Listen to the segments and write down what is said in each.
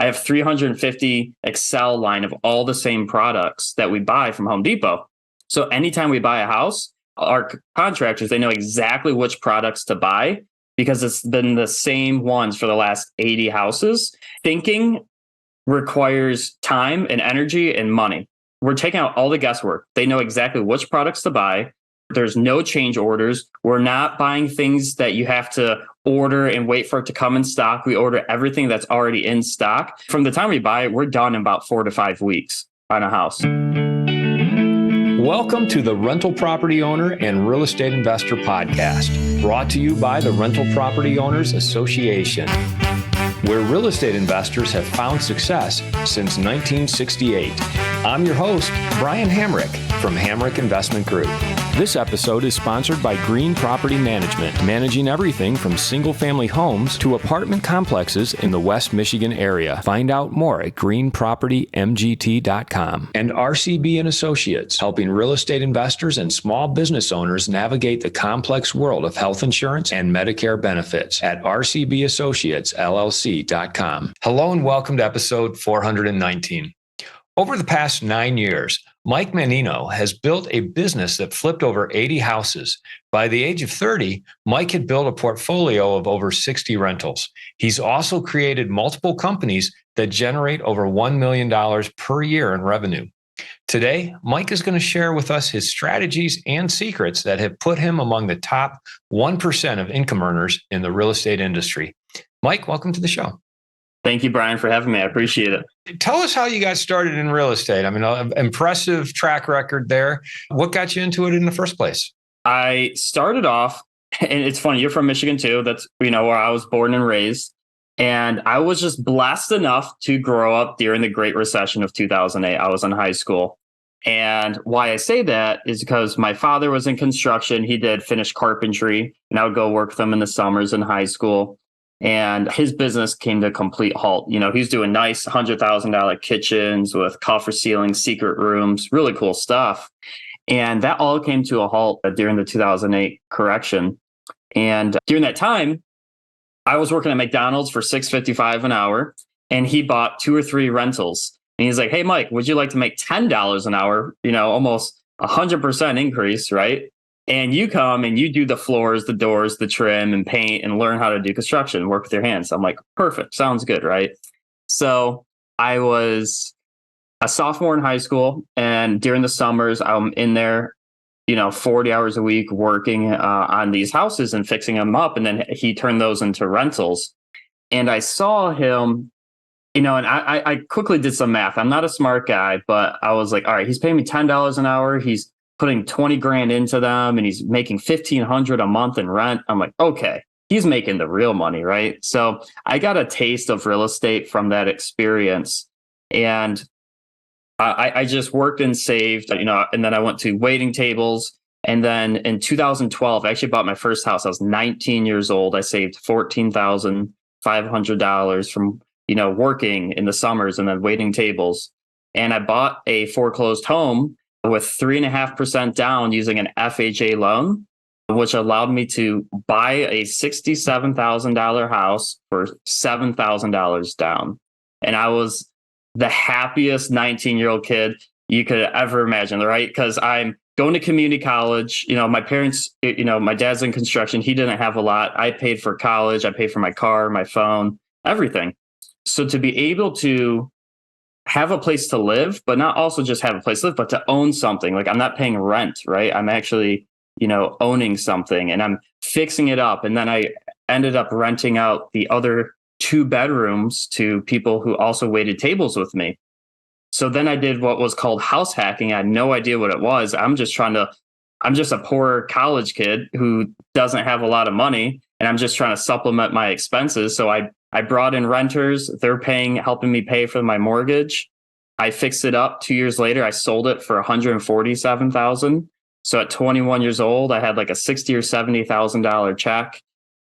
have 350 Excel line of all the same products that we buy from Home Depot. So anytime we buy a house, our contractors, they know exactly which products to buy because it's been the same ones for the last 80 houses. Thinking requires time and energy and money. We're taking out all the guesswork. They know exactly which products to buy. There's no change orders. We're not buying things that you have to order and wait for it to come in stock. We order everything that's already in stock. From the time we buy it, we're done in about 4 to 5 weeks on a house. Welcome to the Rental Property Owner and Real Estate Investor Podcast, brought to you by the Rental Property Owners Association, where real estate investors have found success since 1968. I'm your host, Brian Hamrick from Hamrick Investment Group. This episode is sponsored by Green Property Management, managing everything from single-family homes to apartment complexes in the West Michigan area. Find out more at greenpropertymgt.com. And RCB and Associates, helping real estate investors and small business owners navigate the complex world of health insurance and Medicare benefits at rcbassociatesllc.com. Hello and welcome to episode 419. Over the past 9 years, Mike Mannino has built a business that flipped over 80 houses. By the age of 30, Mike had built a portfolio of over 60 rentals. He's also created multiple companies that generate over $1 million per year in revenue. Today, Mike is going to share with us his strategies and secrets that have put him among the top 1% of income earners in the real estate industry. Mike, welcome to the show. Thank you, Brian, for having me. I appreciate it. Tell us how you got started in real estate. I mean, an impressive track record there. What got you into it in the first place? I started off, and it's funny, you're from Michigan too. That's, where I was born and raised. And I was just blessed enough to grow up during the Great Recession of 2008. I was in high school. And why I say that is because my father was in construction. He did finish carpentry, and I would go work with him in the summers in high school. And his business came to a complete halt. He's doing nice $100,000 kitchens with coffer ceilings, secret rooms, really cool stuff. And that all came to a halt during the 2008 correction. And during that time, I was working at McDonald's for $6.55 an hour, and he bought 2 or 3 rentals. And he's like, "Hey, Mike, would you like to make $10 an hour? Almost 100% increase, right? And you come and you do the floors, the doors, the trim and paint and learn how to do construction, work with your hands." I'm like, perfect. Sounds good, right? So I was a sophomore in high school, and during the summers, I'm in there, 40 hours a week working on these houses and fixing them up. And then he turned those into rentals. And I saw him, and I quickly did some math. I'm not a smart guy, but I was like, all right, he's paying me $10 an hour. He's putting 20 grand into them, and he's making 1,500 a month in rent. I'm like, okay, he's making the real money, right? So I got a taste of real estate from that experience. And I just worked and saved, and then I went to waiting tables. And then in 2012, I actually bought my first house. I was 19 years old. I saved $14,500 from, working in the summers and then waiting tables. And I bought a foreclosed home with 3.5% down using an FHA loan, which allowed me to buy a $67,000 house for $7,000 down. And I was the happiest 19-year-old kid you could ever imagine, right? Because I'm going to community college. My parents, my dad's in construction. He didn't have a lot. I paid for college. I paid for my car, my phone, everything. So to be able to have a place to live, but not also just have a place to live, but to own something. Like, I'm not paying rent, right? I'm actually, owning something, and I'm fixing it up. And then I ended up renting out the other 2 bedrooms to people who also waited tables with me. So then I did what was called house hacking. I had no idea what it was. I'm just a poor college kid who doesn't have a lot of money, and I'm just trying to supplement my expenses. So I brought in renters. They're helping me pay for my mortgage. I fixed it up. 2 years later, I sold it for $147,000. So at 21 years old, I had like a $60,000 or $70,000 check,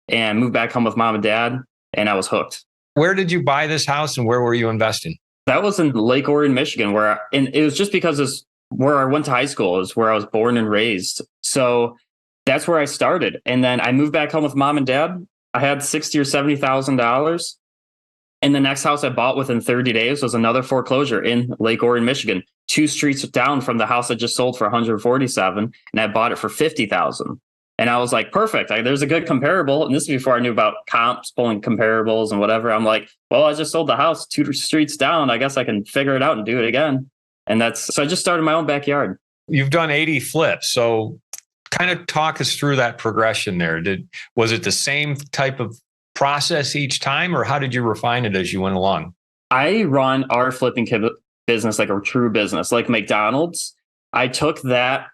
and moved back home with mom and dad, and I was hooked. Where did you buy this house, and where were you investing? That was in Lake Orion, Michigan, and it was just because it's where I went to high school, is where I was born and raised. So that's where I started. And then I moved back home with mom and dad. I had $60,000 or $70,000, And the next house I bought within 30 days was another foreclosure in Lake Orion, Michigan, 2 streets down from the house I just sold for 147, and I bought it for 50,000. And I was like, perfect. There's a good comparable. And this is before I knew about comps, pulling comparables and whatever. I'm like, well, I just sold the house 2 streets down. I guess I can figure it out and do it again. And so I just started my own backyard. You've done 80 flips. So kind of talk us through that progression there. Was it the same type of process each time, or how did you refine it as you went along? I run our flipping business like a true business, like McDonald's. I took that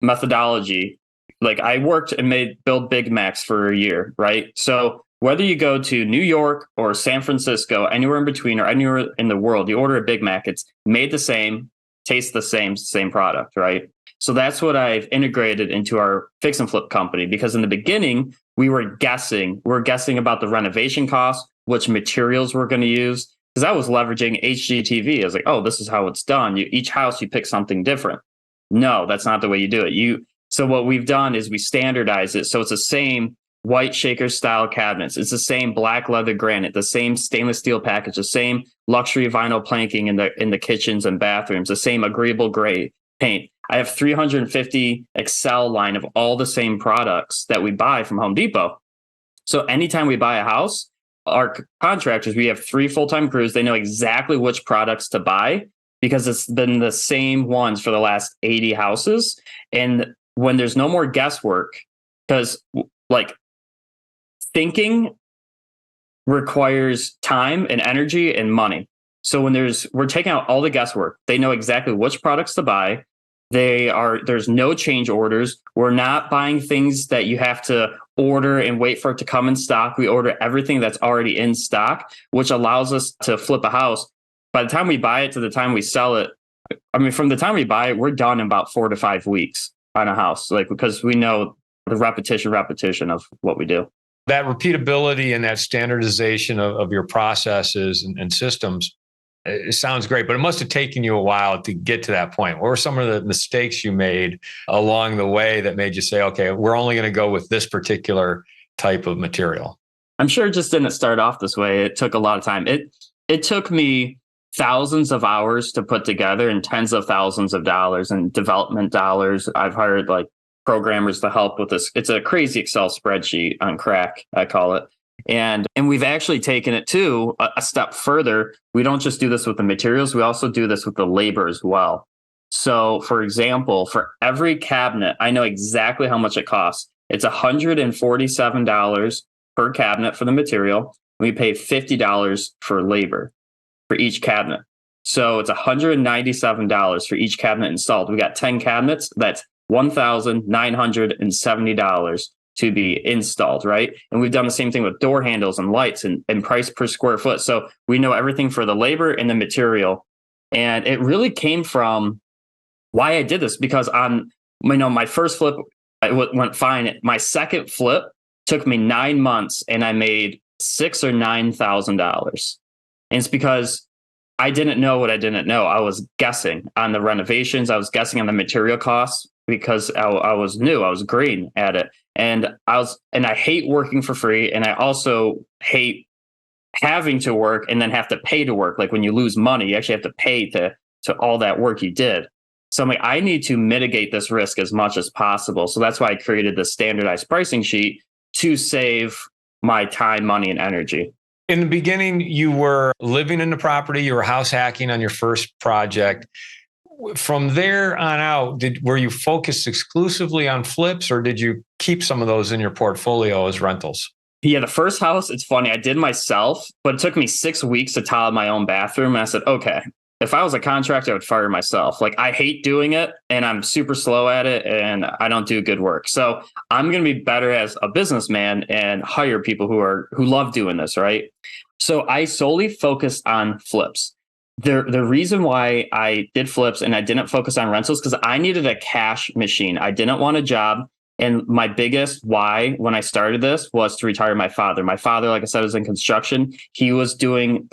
methodology. Like I worked and build Big Macs for a year, right? So whether you go to New York or San Francisco, anywhere in between or anywhere in the world, you order a Big Mac, it's made the same, tastes the same product, right? So that's what I've integrated into our fix and flip company, because in the beginning, we were guessing. We're guessing about the renovation costs, which materials we're going to use, because I was leveraging HGTV. I was like, oh, this is how it's done. Each house, you pick something different. No, that's not the way you do it. So what we've done is we standardize it. So it's the same white shaker style cabinets. It's the same black leather granite, the same stainless steel package, the same luxury vinyl planking in the kitchens and bathrooms, the same agreeable gray paint. I have 350 Excel line of all the same products that we buy from Home Depot. So anytime we buy a house, our contractors, we have 3 full-time crews. They know exactly which products to buy because it's been the same ones for the last 80 houses. And when there's no more guesswork, because like thinking requires time and energy and money. So when we're taking out all the guesswork, they know exactly which products to buy. There's no change orders. We're not buying things that you have to order and wait for it to come in stock. We order everything that's already in stock, which allows us to flip a house. By the time we buy it to the time we sell it, I mean, from the time we buy it, we're done in about 4 to 5 weeks on a house, like, because we know the repetition of what we do. That repeatability and that standardization of your processes and systems, it sounds great, but it must have taken you a while to get to that point. What were some of the mistakes you made along the way that made you say, okay, we're only going to go with this particular type of material? I'm sure it just didn't start off this way. It took a lot of time. It took me thousands of hours to put together and tens of thousands of dollars in development dollars. I've hired like programmers to help with this. It's a crazy Excel spreadsheet on crack, I call it. And we've actually taken it to a step further. We don't just do this with the materials. We also do this with the labor as well. So for example, for every cabinet, I know exactly how much it costs. It's $147 per cabinet for the material. We pay $50 for labor for each cabinet. So it's $197 for each cabinet installed. We got 10 cabinets. That's $1,970 to be installed, right? And we've done the same thing with door handles and lights and price per square foot. So we know everything for the labor and the material. And it really came from why I did this, because my first flip went fine. My second flip took me 9 months and I made $6,000 or $9,000. And it's because I didn't know what I didn't know. I was guessing on the renovations. I was guessing on the material costs because I was new. I was green at it. And I hate working for free. And I also hate having to work and then have to pay to work. Like when you lose money, you actually have to pay to all that work you did. So I'm like, I need to mitigate this risk as much as possible. So that's why I created the standardized pricing sheet to save my time, money, and energy. In the beginning, you were living in the property, you were house hacking on your first project. From there on out, were you focused exclusively on flips, or did you keep some of those in your portfolio as rentals? Yeah, the first house, it's funny, I did myself, but it took me 6 weeks to tile my own bathroom. And I said, okay, if I was a contractor, I would fire myself. Like, I hate doing it and I'm super slow at it and I don't do good work. So I'm going to be better as a businessman and hire people who love doing this, right? So I solely focused on flips. The reason why I did flips and I didn't focus on rentals, because I needed a cash machine. I didn't want a job. And my biggest why when I started this was to retire my father. My father, like I said, was in construction. He was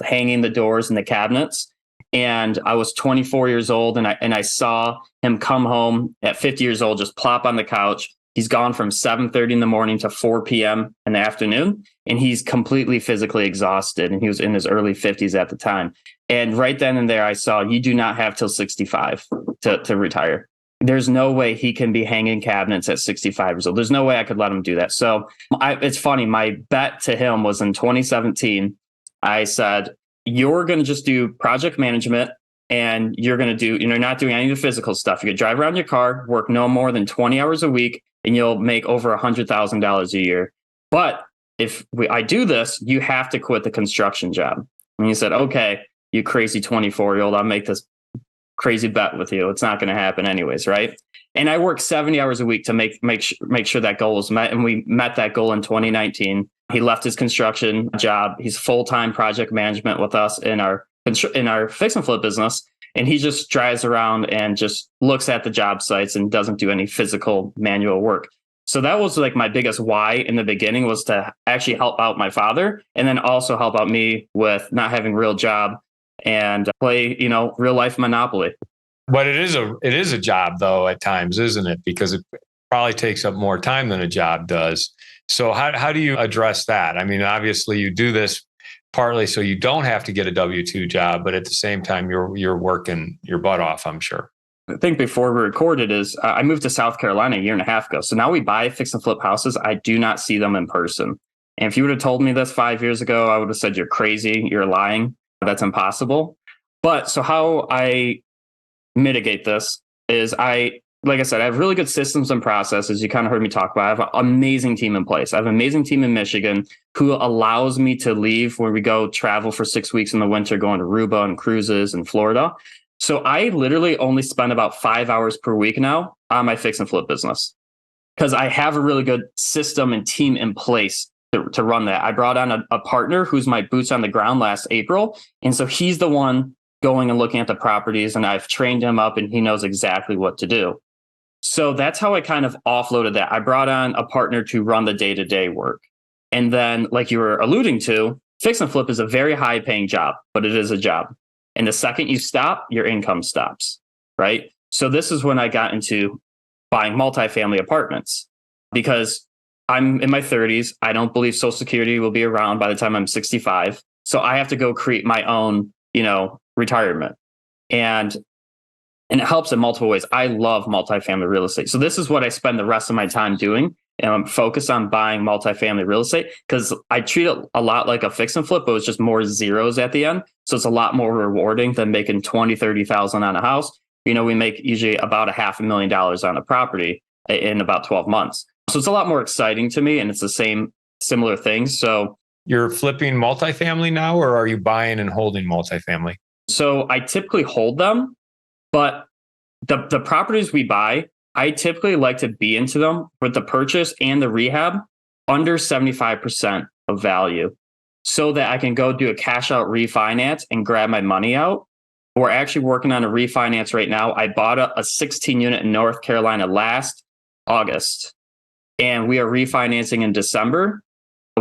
hanging the doors and the cabinets. And I was 24 years old and I saw him come home at 50 years old, just plop on the couch, He's gone from 7:30 in the morning to 4 p.m. in the afternoon, and he's completely physically exhausted. And he was in his early 50s at the time. And right then and there, I saw you do not have till 65 to retire. There's no way he can be hanging cabinets at 65 years old. There's no way I could let him do that. So it's funny. My bet to him was in 2017. I said, you're going to just do project management, and you're going to do, you're not doing any of the physical stuff. You could drive around your car, work no more than 20 hours a week, and you'll make over $100,000 a year. But if I do this, you have to quit the construction job. And he said, okay, you crazy 24-year-old, I'll make this crazy bet with you. It's not going to happen anyways, right? And I worked 70 hours a week to make sure that goal was met. And we met that goal in 2019. He left his construction job. He's full-time project management with us in our fix and flip business. And he just drives around and just looks at the job sites and doesn't do any physical manual work. So that was like my biggest why in the beginning, was to actually help out my father, and then also help out me with not having a real job and play, real life Monopoly. But it is a job though at times, isn't it? Because it probably takes up more time than a job does. So how do you address that? I mean, obviously you do this partly so you don't have to get a W-2 job, but at the same time you're working your butt off, I'm sure. I think before we recorded I moved to South Carolina a year and a half ago. So now we buy fix and flip houses. I do not see them in person. And if you would have told me this 5 years ago, I would have said, you're crazy, you're lying. That's impossible. But so how I mitigate this is like I said, I have really good systems and processes. You kind of heard me talk about. I have an amazing team in place. I have an amazing team in Michigan who allows me to leave when we go travel for 6 weeks in the winter, going to Aruba and cruises in Florida. So I literally only spend about 5 hours per week now on my fix and flip business, because I have a really good system and team in place to run that. I brought on a partner who's my boots on the ground last April. And so he's the one going and looking at the properties, and I've trained him up and he knows exactly what to do. So that's how I kind of offloaded that. I brought on a partner to run the day-to-day work. And then, like you were alluding to, fix and flip is a very high paying job, but it is a job. And the second you stop, your income stops, right? So this is when I got into buying multifamily apartments, because I'm in my 30s. I don't believe Social Security will be around by the time I'm 65. So I have to go create my own, retirement. And it helps in multiple ways. I love multifamily real estate. So this is what I spend the rest of my time doing. And I'm focused on buying multifamily real estate, because I treat it a lot like a fix and flip, but it's just more zeros at the end. So it's a lot more rewarding than making 20, 30,000 on a house. We make usually about $500,000 on a property in about 12 months. So it's a lot more exciting to me, and it's the similar thing. So you're flipping multifamily now, or are you buying and holding multifamily? So I typically hold them, but the properties we buy, I typically like to be into them with the purchase and the rehab under 75% of value, so that I can go do a cash out refinance and grab my money out. We're actually working on a refinance right now. I bought a 16 unit in North Carolina last August, and we are refinancing in December.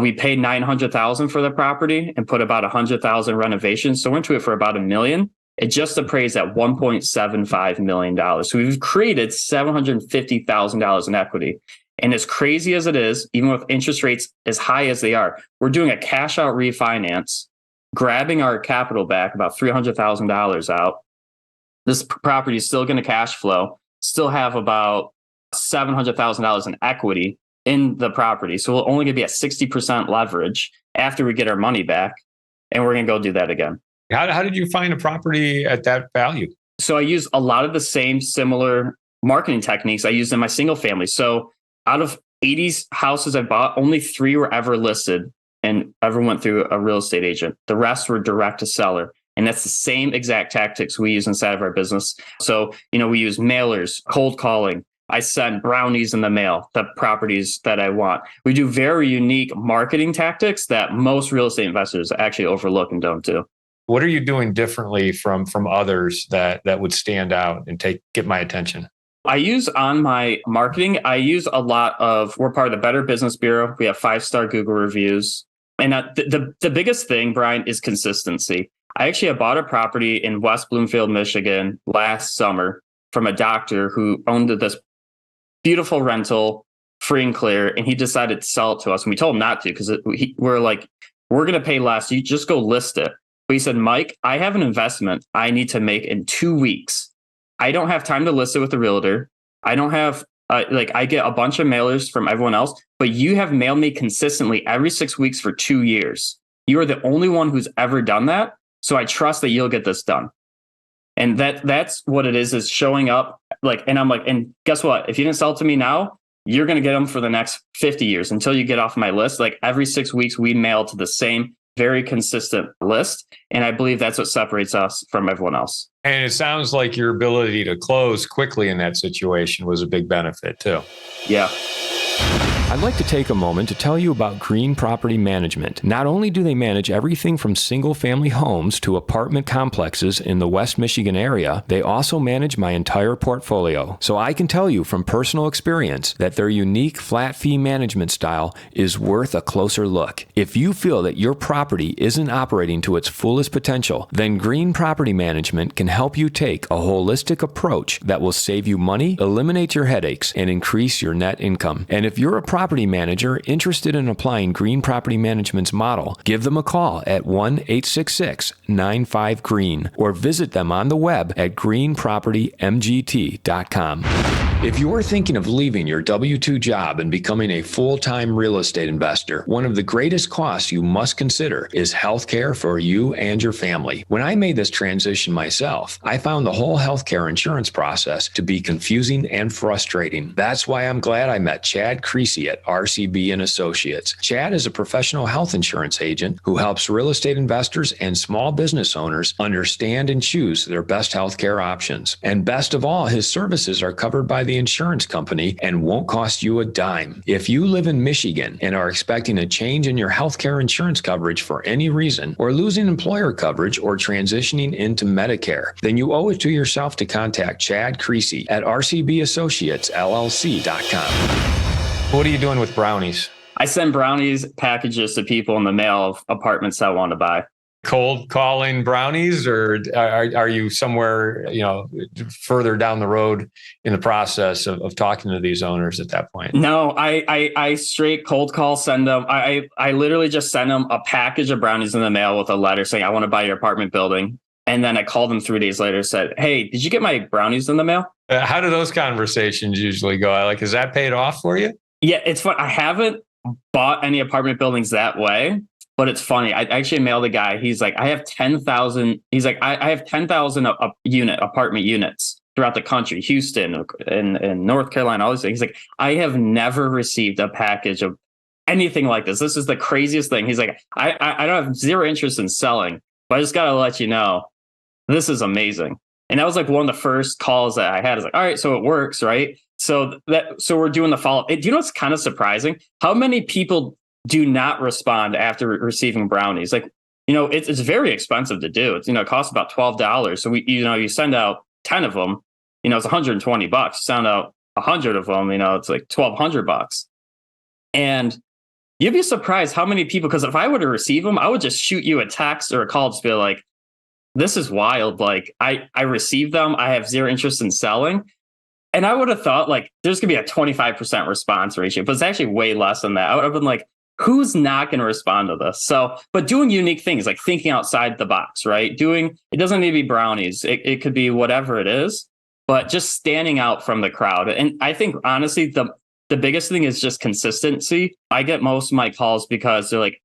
We paid $900,000 for the property and put about $100,000 renovations. So we're into it for about $1 million. It just appraised at $1.75 million. So we've created $750,000 in equity. And as crazy as it is, even with interest rates as high as they are, we're doing a cash out refinance, grabbing our capital back, about $300,000 out. This property is still going to cash flow, still have about $700,000 in equity in the property. So we're only going to be at 60% leverage after we get our money back. And we're going to go do that again. How did you find a property at that value? So I use a lot of the same similar marketing techniques I used in my single family. So out of 80 houses I bought, only 3 were ever listed and ever went through a real estate agent. The rest were direct to seller. And that's the same exact tactics we use inside of our business. So, we use mailers, cold calling. I send brownies in the mail, the properties that I want. We do very unique marketing tactics that most real estate investors actually overlook and don't do. What are you doing differently from others that would stand out and get my attention? I use on my marketing, we're part of the Better Business Bureau. We have 5-star Google reviews. And the biggest thing, Brian, is consistency. I actually bought a property in West Bloomfield, Michigan last summer from a doctor who owned this beautiful rental free and clear. And he decided to sell it to us. And we told him not to because we're like, we're going to pay less. You just go list it. But he said, Mike, I have an investment I need to make in 2 weeks. I don't have time to list it with the realtor. I don't have, I get a bunch of mailers from everyone else, but you have mailed me consistently every 6 weeks for 2 years. You are the only one who's ever done that. So I trust that you'll get this done. And that's what it is showing up and I'm like, and guess what? If you didn't sell it to me now, you're going to get them for the next 50 years until you get off my list. Like every 6 weeks, we mail to the same very consistent list. And I believe that's what separates us from everyone else. And it sounds like your ability to close quickly in that situation was a big benefit too. Yeah. I'd like to take a moment to tell you about Green Property Management. Not only do they manage everything from single-family homes to apartment complexes in the West Michigan area, they also manage my entire portfolio. So I can tell you from personal experience that their unique flat fee management style is worth a closer look. If you feel that your property isn't operating to its fullest potential, then Green Property Management can help you take a holistic approach that will save you money, eliminate your headaches, and increase your net income. And if you're a property manager interested in applying Green Property Management's model, give them a call at 1-866-95-GREEN or visit them on the web at greenpropertymgt.com. If you're thinking of leaving your W-2 job and becoming a full-time real estate investor, one of the greatest costs you must consider is healthcare for you and your family. When I made this transition myself, I found the whole healthcare insurance process to be confusing and frustrating. That's why I'm glad I met Chad Creasy at RCB and Associates. Chad is a professional health insurance agent who helps real estate investors and small business owners understand and choose their best healthcare options. And best of all, his services are covered by the insurance company and won't cost you a dime. If you live in Michigan and are expecting a change in your healthcare insurance coverage for any reason, or losing employer coverage or transitioning into Medicare, then you owe it to yourself to contact Chad Creasy at rcbassociatesllc.com. What are you doing with brownies? I send brownies packages to people in the mail of apartments that want to buy. Cold calling brownies, or are you somewhere, further down the road in the process of talking to these owners at that point? No, I straight cold call, send them. I literally just send them a package of brownies in the mail with a letter saying, I want to buy your apartment building. And then I called them 3 days later, said, hey, did you get my brownies in the mail? How do those conversations usually go? Like, is that paid off for you? Yeah, it's fun. I haven't bought any apartment buildings that way. But it's funny. I actually mailed a guy. He's like, I have 10,000. He's like, I have 10,000 apartment units throughout the country, Houston and North Carolina, all these things. He's like, I have never received a package of anything like this. This is the craziest thing. He's like, I don't have zero interest in selling, but I just got to let you know, this is amazing. And that was like one of the first calls that I had. I was like, all right, so it works, right? So we're doing the follow-up. Do you know what's kind of surprising? How many people do not respond after receiving brownies? Like, it's very expensive to do. It's, it costs about $12. So you send out 10 of them, it's $120. Send out 100 of them, it's like $1,200. And you'd be surprised how many people, because if I were to receive them, I would just shoot you a text or a call, just be like, this is wild. Like I received them. I have zero interest in selling. And I would have thought like, there's gonna be a 25% response ratio, but it's actually way less than that. I would have been like, who's not going to respond to this? So, but doing unique things like thinking outside the box, right? It doesn't need to be brownies. It could be whatever it is, but just standing out from the crowd. And I think honestly, the biggest thing is just consistency. I get most of my calls because they're like,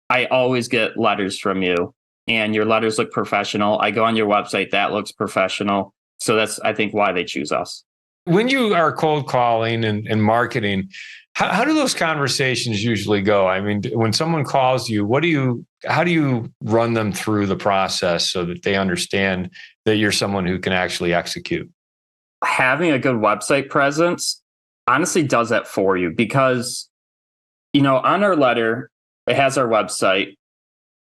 I always get letters from you and your letters look professional. I go on your website, that looks professional. So that's, I think, why they choose us. When you are cold calling and marketing, how do those conversations usually go? I mean, when someone calls you, how do you run them through the process so that they understand that you're someone who can actually execute? Having a good website presence honestly does that for you because, on our letter, it has our website.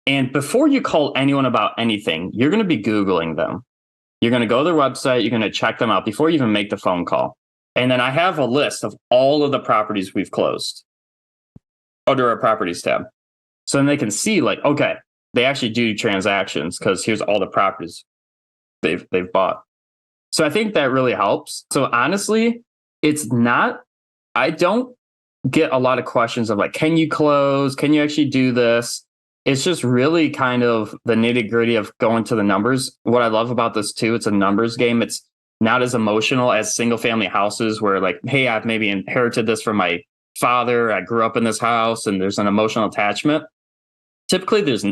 And before you call anyone about anything, you're going to be Googling them. You're going to go to their website. You're going to check them out before you even make the phone call. And then I have a list of all of the properties we've closed under our properties tab. So then they can see like, okay, they actually do transactions because here's all the properties they've bought. So I think that really helps. So honestly, it's not I don't get a lot of questions of like, can you close? Can you actually do this? It's just really kind of the nitty gritty of going to the numbers. What I love about this too, it's a numbers game. It's not as emotional as single family houses where like, hey, I've maybe inherited this from my father. I grew up in this house and there's an emotional attachment. Typically, there's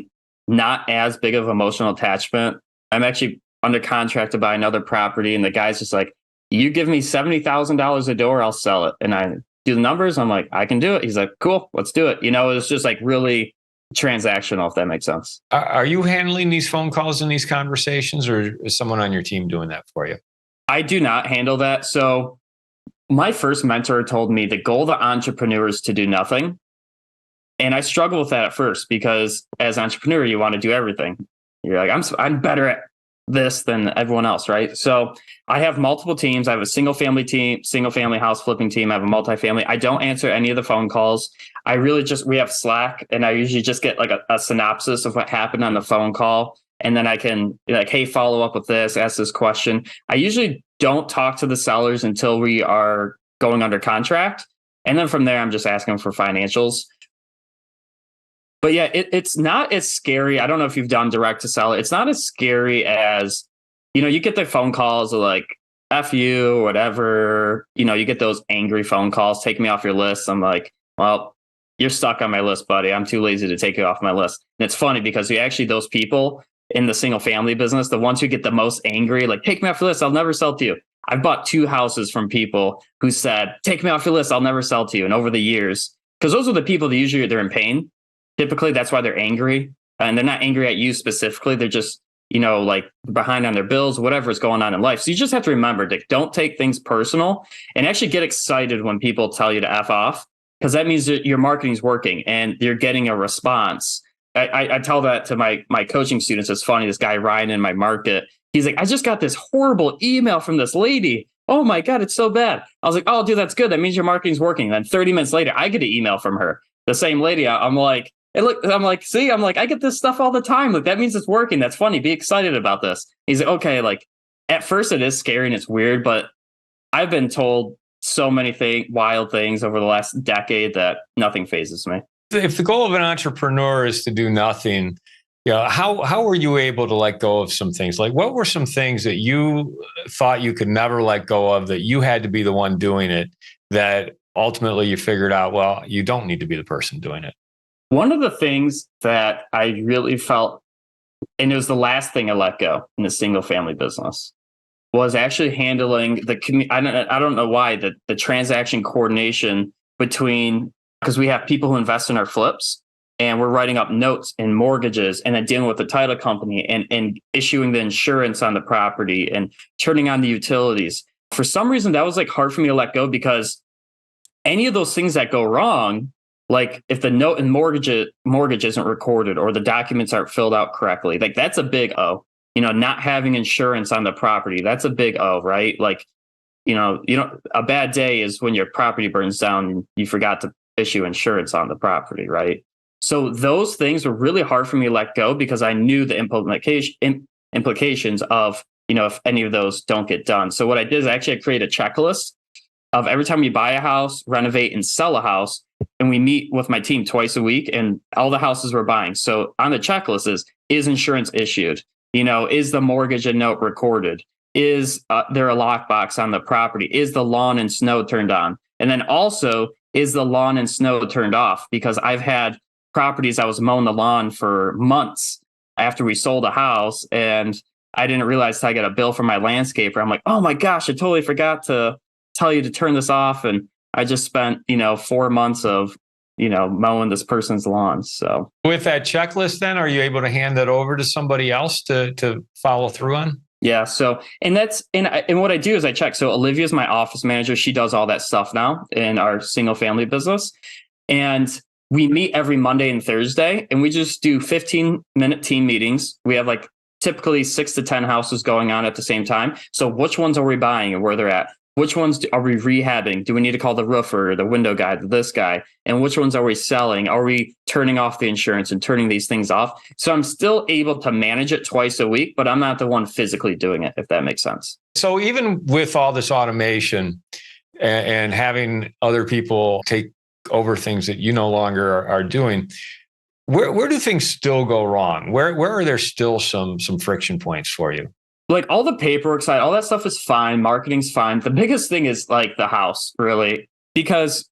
not as big of emotional attachment. I'm actually under contract to buy another property, and the guy's just like, you give me $70,000 a door, I'll sell it. And I do the numbers. I'm like, I can do it. He's like, cool, let's do it. It's just like really transactional, if that makes sense. Are you handling these phone calls and these conversations, or is someone on your team doing that for you? I do not handle that. So my first mentor told me the goal of the entrepreneur is to do nothing. And I struggle with that at first because as an entrepreneur, you want to do everything. You're like, I'm better at this than everyone else, right? So I have multiple teams. I have a single family team, single family house flipping team. I have a multifamily. I don't answer any of the phone calls. We have Slack, and I usually just get like a synopsis of what happened on the phone call. And then I can be like, hey, follow up with this, ask this question. I usually don't talk to the sellers until we are going under contract. And then from there, I'm just asking for financials. But yeah, it's not as scary. I don't know if you've done direct to seller. It's not as scary as, you get the phone calls of like, F you, whatever. You get those angry phone calls, take me off your list. I'm like, well, you're stuck on my list, buddy. I'm too lazy to take you off my list. And it's funny because those people in the single family business, the ones who get the most angry, like, take me off your list, I'll never sell to you. I've bought 2 houses from people who said, take me off your list, I'll never sell to you. And over the years, because those are the people that usually they're in pain. Typically, that's why they're angry. And they're not angry at you specifically. They're just, like behind on their bills, whatever is going on in life. So you just have to remember to don't take things personal and actually get excited when people tell you to F off, because that means that your marketing's working and you're getting a response. I tell that to my coaching students. It's funny. This guy, Ryan, in my market, he's like, I just got this horrible email from this lady. Oh my God, it's so bad. I was like, oh, dude, that's good. That means your marketing's working. Then 30 minutes later, I get an email from her. The same lady. I'm like, I get this stuff all the time. Like, that means it's working. That's funny. Be excited about this. He's like, okay, like at first it is scary and it's weird, but I've been told so many wild things over the last decade that nothing phases me. If the goal of an entrepreneur is to do nothing, how were you able to let go of some things? Like, what were some things that you thought you could never let go of, that you had to be the one doing it, that ultimately you figured out, well, you don't need to be the person doing it? One of the things that I really felt, and it was the last thing I let go in the single family business, was actually handling I don't know why, the transaction coordination between, because we have people who invest in our flips and we're writing up notes and mortgages and then dealing with the title company and issuing the insurance on the property and turning on the utilities. For some reason, that was like hard for me to let go, because any of those things that go wrong, like if the note and mortgage isn't recorded or the documents aren't filled out correctly, like that's a big O. Not having insurance on the property, that's a big O, right? Like, a bad day is when your property burns down and you forgot to issue insurance on the property, right? So those things were really hard for me to let go, because I knew the implications of, if any of those don't get done. So what I did is I create a checklist of every time we buy a house, renovate, and sell a house. And we meet with my team twice a week and all the houses we're buying. So on the checklist is insurance issued? Is the mortgage and note recorded? Is there a lockbox on the property? Is the lawn and snow turned on? And then also, is the lawn and snow turned off? Because I've had properties, I was mowing the lawn for months after we sold a house, and I didn't realize I got a bill from my landscaper. I'm like, oh my gosh, I totally forgot to tell you to turn this off. And I just spent, 4 months of, mowing this person's lawn. So with that checklist, then, are you able to hand that over to somebody else to follow through on? Yeah. So, and what I do is I check. So Olivia's my office manager. She does all that stuff now in our single family business. And we meet every Monday and Thursday, and we just do 15-minute team meetings. We have like typically 6 to 10 houses going on at the same time. So which ones are we buying and where they're at? Which ones are we rehabbing? Do we need to call the roofer, the window guy, this guy? And which ones are we selling? Are we turning off the insurance and turning these things off? So I'm still able to manage it twice a week, but I'm not the one physically doing it, if that makes sense. So even with all this automation, and having other people take over things that you no longer are doing. Where do things still go wrong? Where are there still some friction points for you? Like all the paperwork side, all that stuff is fine. Marketing's fine. The biggest thing is like the house, really, because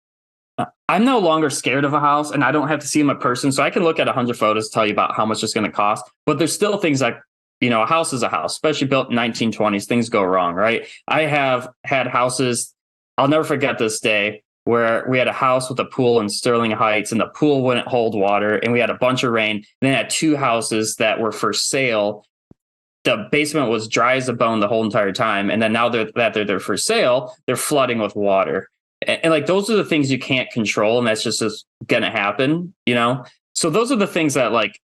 I'm no longer scared of a house and I don't have to see them in person. So I can look at 100 photos, tell you about how much it's going to cost. But there's still things like, a house is a house, especially built in 1920s. Things go wrong, right? I have had houses, I'll never forget this day, where we had a house with a pool in Sterling Heights and the pool wouldn't hold water and we had a bunch of rain. And then I had two houses that were for sale. The basement was dry as a bone the whole entire time. And then now they're for sale, they're flooding with water. And like, those are the things you can't control. And that's just going to happen, So those are the things that like,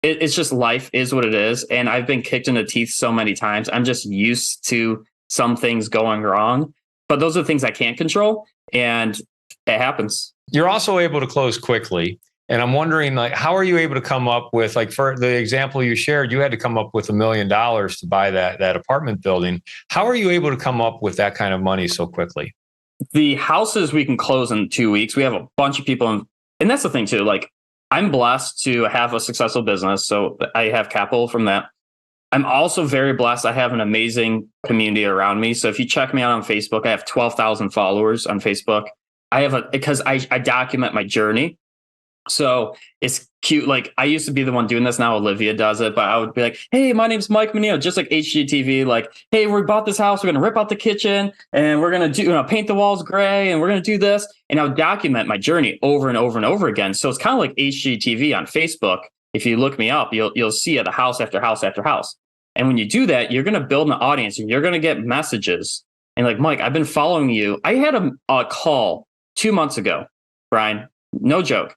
it's just life is what it is. And I've been kicked in the teeth so many times. I'm just used to some things going wrong, but those are the things I can't control. And it happens. You're also able to close quickly. And I'm wondering, like, how are you able to come up with, like, for the example you shared, you had to come up with $1 million to buy that apartment building. How are you able to come up with that kind of money so quickly? The houses we can close in 2 weeks. We have a bunch of people and that's the thing too. Like, I'm blessed to have a successful business, so I have capital from that. I'm also very blessed. I have an amazing community around me. So if you check me out on Facebook, I have 12,000 followers on Facebook. Because I document my journey. So it's cute. Like, I used to be the one doing this. Now Olivia does it, but I would be like, hey, my name's Mike Mannino, just like HGTV. Like, hey, we bought this house. We're going to rip out the kitchen and we're going to paint the walls gray and we're going to do this. And I would document my journey over and over and over again. So it's kind of like HGTV on Facebook. If you look me up, you'll see it, a house after house after house. And when you do that, you're going to build an audience and you're going to get messages. And like, Mike, I've been following you. I had a call 2 months ago, Brian, no joke.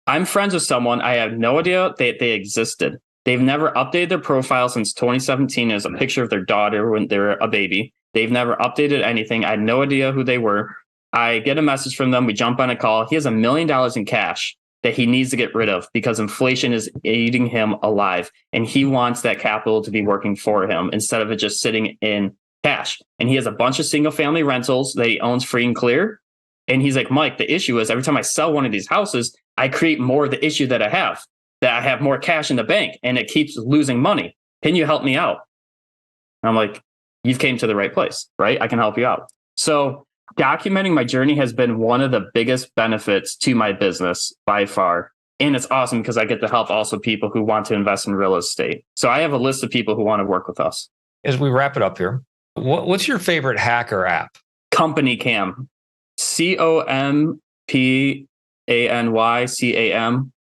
I'm friends with someone. I have no idea they existed. They've never updated their profile since 2017 as a picture of their daughter when they were a baby. They've never updated anything. I had no idea who they were. I get a message from them. We jump on a call. He has $1 million in cash that he needs to get rid of because inflation is eating him alive. And he wants that capital to be working for him instead of it just sitting in cash. And he has a bunch of single family rentals that he owns free and clear. And he's like, Mike, the issue is every time I sell one of these houses, I create more of the issue that I have more cash in the bank and it keeps losing money. Can you help me out? And I'm like, you've came to the right place, right? I can help you out. So documenting my journey has been one of the biggest benefits to my business by far. And it's awesome because I get to help also people who want to invest in real estate. So I have a list of people who want to work with us. As we wrap it up here, what's your favorite hacker app? Company Cam. COMPANYCAM,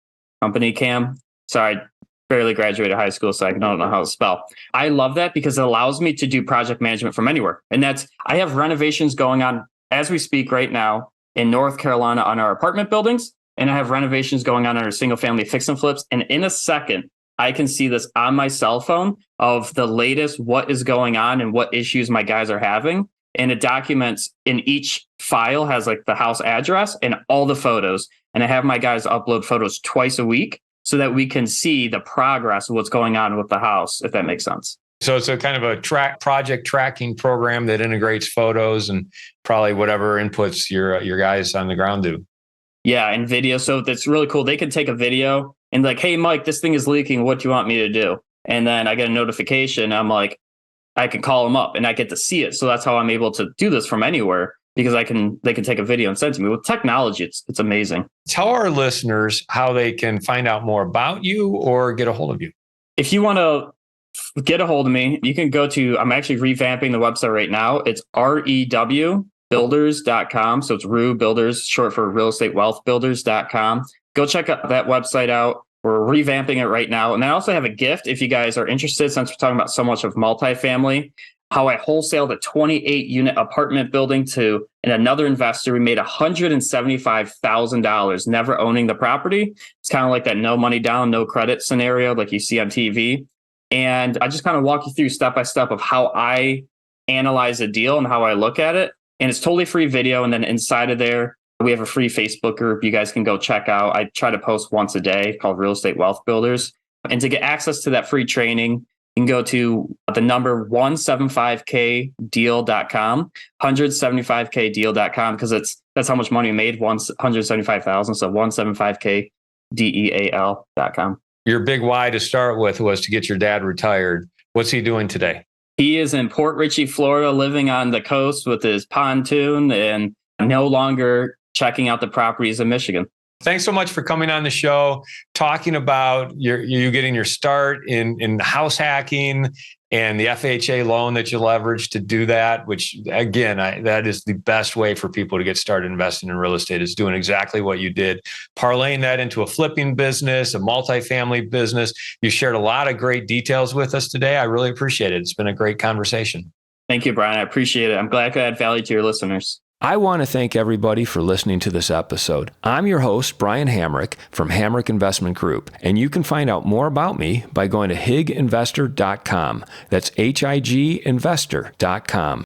Company Cam. Sorry, I barely graduated high school, so I don't know how to spell. I love that because it allows me to do project management from anywhere. And I have renovations going on as we speak right now in North Carolina on our apartment buildings. And I have renovations going on our single family fix and flips. And in a second, I can see this on my cell phone of the latest, what is going on and what issues my guys are having. And it documents in each file has like the house address and all the photos. And I have my guys upload photos twice a week so that we can see the progress of what's going on with the house, if that makes sense. So it's a kind of a project tracking program that integrates photos and probably whatever inputs your guys on the ground do. Yeah, and video. So that's really cool. They can take a video and like, hey, Mike, this thing is leaking. What do you want me to do? And then I get a notification. I'm like, I can call them up and I get to see it. So that's how I'm able to do this from anywhere because they can take a video and send it to me. With technology, it's amazing. Tell our listeners how they can find out more about you or get a hold of you. If you want to get a hold of me, you can go to, I'm actually revamping the website right now. It's rewbuilders.com. So it's REW Builders, short for Real Estate Wealth Builders.com. Go check out that website out. We're revamping it right now. And I also have a gift if you guys are interested, since we're talking about so much of multifamily, how I wholesaled a 28 unit apartment building to another investor. We made $175,000 never owning the property. It's kind of like that no money down, no credit scenario like you see on TV. And I just kind of walk you through step by step of how I analyze a deal and how I look at it. And it's totally free video. And then inside of there, we have a free Facebook group you guys can go check out. I try to post once a day called Real Estate Wealth Builders. And to get access to that free training, you can go to the the number 175kdeal.com, 175kdeal.com, because that's how much money we made, 175,000. So 175kdeal.com. Your big why to start with was to get your dad retired. What's he doing today? He is in Port Richey, Florida, living on the coast with his pontoon and no longer checking out the properties in Michigan. Thanks so much for coming on the show, talking about you getting your start in house hacking and the FHA loan that you leveraged to do that, which again, that is the best way for people to get started investing in real estate, is doing exactly what you did, parlaying that into a flipping business, a multifamily business. You shared a lot of great details with us today. I really appreciate it. It's been a great conversation. Thank you, Brian. I appreciate it. I'm glad I could add value to your listeners. I want to thank everybody for listening to this episode. I'm your host, Brian Hamrick from Hamrick Investment Group, and you can find out more about me by going to higinvestor.com. That's HIGinvestor.com.